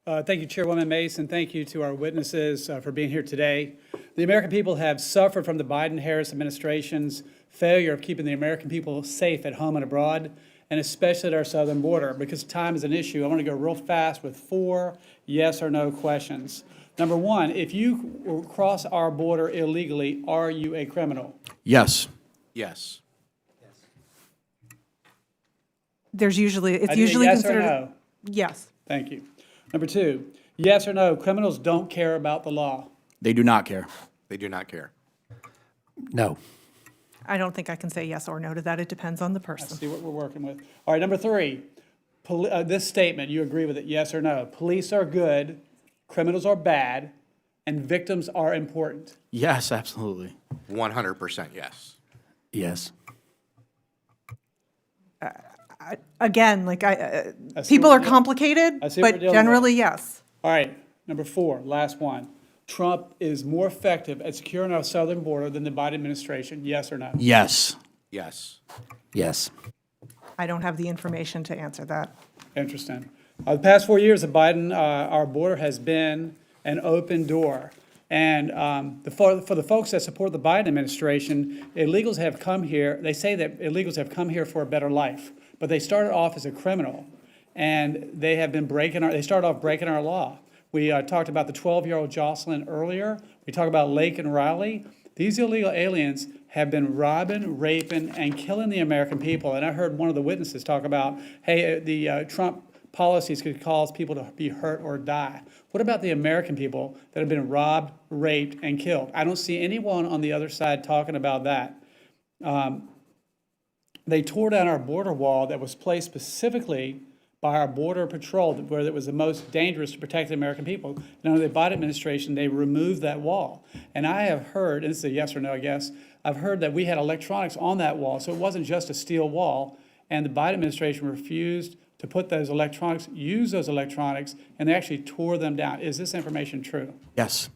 Thank you, Chairwoman Mason. Thank you to our witnesses for being here today. The American people have suffered from the Biden-Harris administration's failure of keeping the American people safe at home and abroad, and especially at our southern border. Because time is an issue, I want to go real fast with 4 yes or no questions. Number 1, if you cross our border illegally, are you a criminal? Yes. Yes. There's usually, it's I need a usually yes or considered. no? Yes. Thank you. Number 2, yes or no, criminals don't care about the law. They do not care. They do not care. No. I don't think I can say yes or no to that. It depends on the person. See what we're working with. All right, number 3, this statement, you agree with it, yes or no? Police are good, criminals are bad, and victims are important. Yes, absolutely. 100% yes. Yes. Again, like see people what are we're- complicated, I see what we're but dealing generally, yes. All right, number 4, last one. Trump is more effective at securing our southern border than the Biden administration, yes or no? Yes. Yes. Yes. I don't have the information to answer that. Interesting. The past 4 years of Biden, our border has been an open door. And for the folks that support the Biden administration, illegals have come here. They say that illegals have come here for a better life, but they started off as a criminal, and they have been they started off breaking our law. We talked about the 12-year-old Jocelyn earlier. We talked about Lake and Riley. These illegal aliens have been robbing, raping, and killing the American people. And I heard one of the witnesses talk about, hey, the Trump policies could cause people to be hurt or die. What about the American people that have been robbed, raped, and killed? I don't see anyone on the other side talking about that. They tore down our border wall that was placed specifically by our Border Patrol, where it was the most dangerous to protect the American people. And under the Biden administration, they removed that wall. And I have heard, and this is a yes or no, I guess, I've heard that we had electronics on that wall, so it wasn't just a steel wall, and the Biden administration refused to put those electronics, use those electronics, and they actually tore them down. Is this information true? Yes.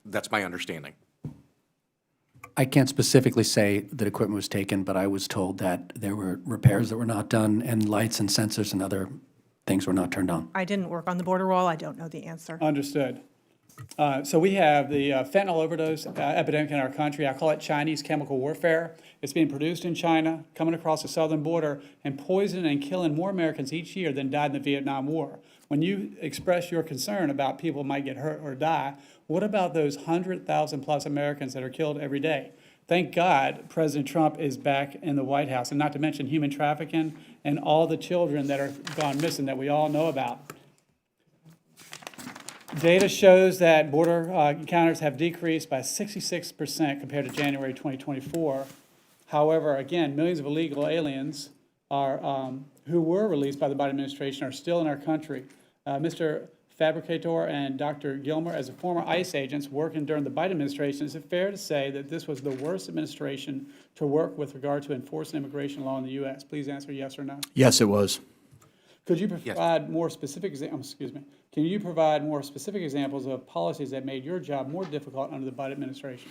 That's my understanding. I can't specifically say that equipment was taken, but I was told that there were repairs that were not done and lights and sensors and other things were not turned on. I didn't work on the border wall. I don't know the answer. Understood. So we have the fentanyl overdose epidemic in our country. I call it Chinese chemical warfare. It's being produced in China, coming across the southern border, and poisoning and killing more Americans each year than died in the Vietnam War. When you express your concern about people might get hurt or die, what about those 100,000 plus Americans that are killed every day? Thank God President Trump is back in the White House, and not to mention human trafficking and all the children that are gone missing that we all know about. Data shows that border encounters have decreased by 66% compared to January 2024. However, again, millions of illegal aliens are, who were released by the Biden administration are still in our country. Mr. Fabricator and Dr. Gilmer, as a former ICE agents working during the Biden administration, is it fair to say that this was the worst administration to work with regard to enforcing immigration law in the U.S.? Please answer yes or no. Yes, it was. Could you provide more specific Can you provide more specific examples of policies that made your job more difficult under the Biden administration?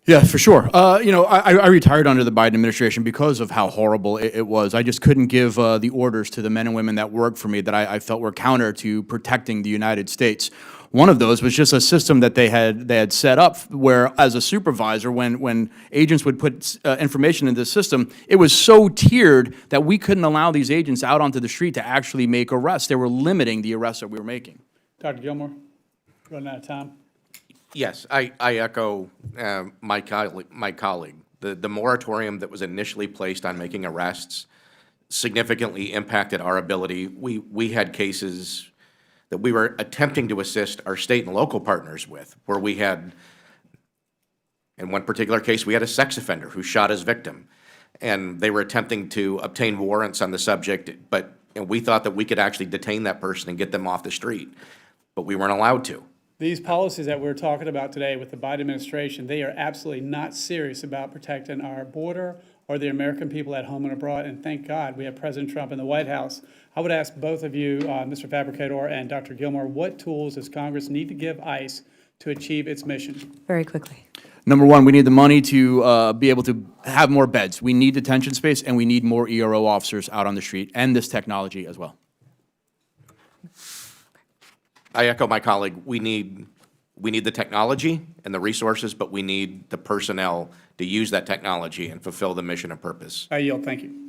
Yeah, for sure. I retired under the Biden administration because of how horrible it was. I just couldn't give the orders to the men and women that worked for me that I felt were counter to protecting the United States. One of those was just a system that they had set up where, as a supervisor, when agents would put information in the system, it was so tiered that we couldn't allow these agents out onto the street to actually make arrests. They were limiting the arrests that we were making. Dr. Gilmore, running out of time. Yes, I echo my colleague. The moratorium that was initially placed on making arrests significantly impacted our ability. We had cases that we were attempting to assist our state and local partners with, where we had, in one particular case, we had a sex offender who shot his victim, and they were attempting to obtain warrants on the subject, and we thought that we could actually detain that person and get them off the street, but we weren't allowed to. These policies that we're talking about today with the Biden administration, they are absolutely not serious about protecting our border or the American people at home and abroad. And thank God we have President Trump in the White House. I would ask both of you, Mr. Fabricator and Dr. Gilmore, what tools does Congress need to give ICE to achieve its mission? Very quickly. Number one, we need the money to be able to have more beds. We need detention space, and we need more ERO officers out on the street, and this technology as well. I echo my colleague. We need the technology and the resources, but we need the personnel to use that technology and fulfill the mission and purpose. I yield, thank you.